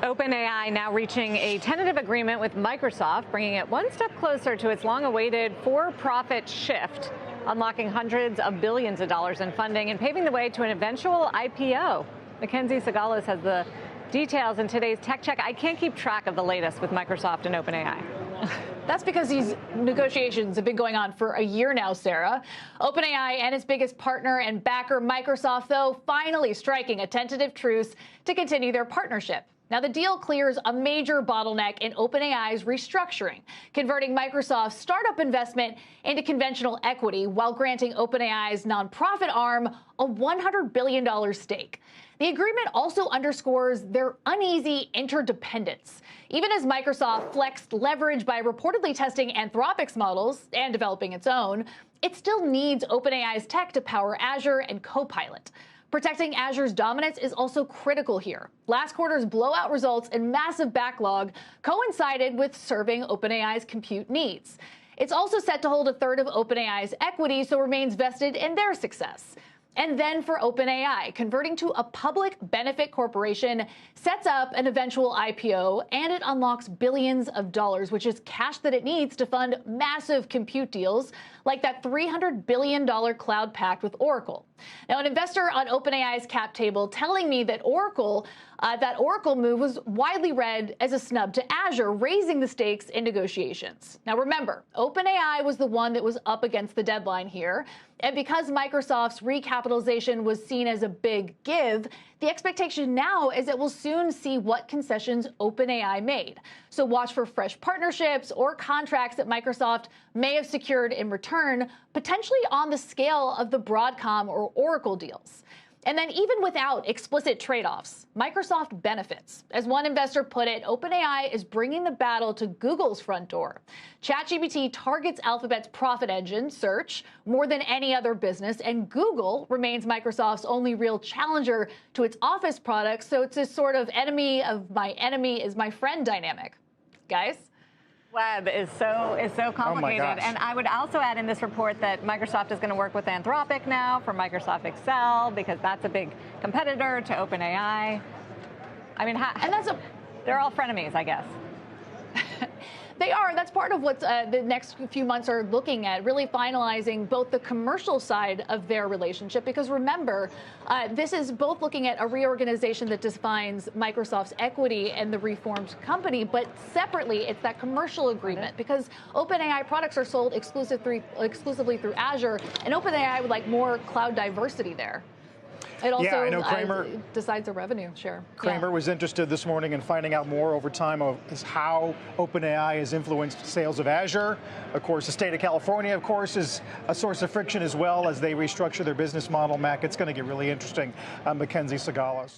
OpenAI now reaching a tentative agreement with Microsoft, bringing it one step closer to its long-awaited for-profit shift, unlocking hundreds of billions of dollars in funding and paving the way to an eventual IPO. Mackenzie Sagalas has the details in today's Tech Check. I can't keep track of the latest with Microsoft and OpenAI. That's because these negotiations have been going on for a year now, Sarah. OpenAI and its biggest partner and backer, Microsoft, though, finally striking a tentative truce to continue their partnership. Now, the deal clears a major bottleneck in OpenAI's restructuring, converting Microsoft's startup investment into conventional equity while granting OpenAI's nonprofit arm a $100 billion stake. The agreement also underscores their uneasy interdependence. Even as Microsoft flexed leverage by reportedly testing Anthropic's models and developing its own, it still needs OpenAI's tech to power Azure and Copilot. Protecting Azure's dominance is also critical here. Last quarter's blowout results and massive backlog coincided with serving OpenAI's compute needs. It's also set to hold a third of OpenAI's equity, so remains vested in their success. And then for OpenAI, converting to a public benefit corporation sets up an eventual IPO, and it unlocks billions of dollars, which is cash that it needs to fund massive compute deals like that $300 billion cloud pact with Oracle. Now, an investor on OpenAI's cap table telling me that Oracle move was widely read as a snub to Azure, raising the stakes in negotiations. Now, remember, OpenAI was the one that was up against the deadline here. And because Microsoft's recapitalization was seen as a big give, the expectation now is that we'll soon see what concessions OpenAI made. So watch for fresh partnerships or contracts that Microsoft may have secured in return, potentially on the scale of the Broadcom or Oracle deals. And then even without explicit trade-offs, Microsoft benefits. As one investor put it, OpenAI is bringing the battle to Google's front door. ChatGPT targets Alphabet's profit engine, search, more than any other business, and Google remains Microsoft's only real challenger to its Office products, so it's a sort of enemy of my enemy is my friend dynamic. Guys? Web is so complicated. Oh, and I would also add in this report that Microsoft is going to work with Anthropic now for Microsoft Excel, because that's a big competitor to OpenAI. I mean, they're all frenemies, I guess. They are. That's part of what the next few months are looking at, really finalizing both the commercial side of their relationship. Because remember, this is both looking at a reorganization that defines Microsoft's equity and the reformed company, but separately, it's that commercial agreement. Because OpenAI products are sold exclusively through Azure, and OpenAI would like more cloud diversity there. It also I know Kramer decides the revenue share. Kramer was interested this morning in finding out more over time of how OpenAI has influenced sales of Azure. Of course, the state of California, of course, is a source of friction as well as they restructure their business model. Mac, it's going to get really interesting. Mackenzie Sagalas.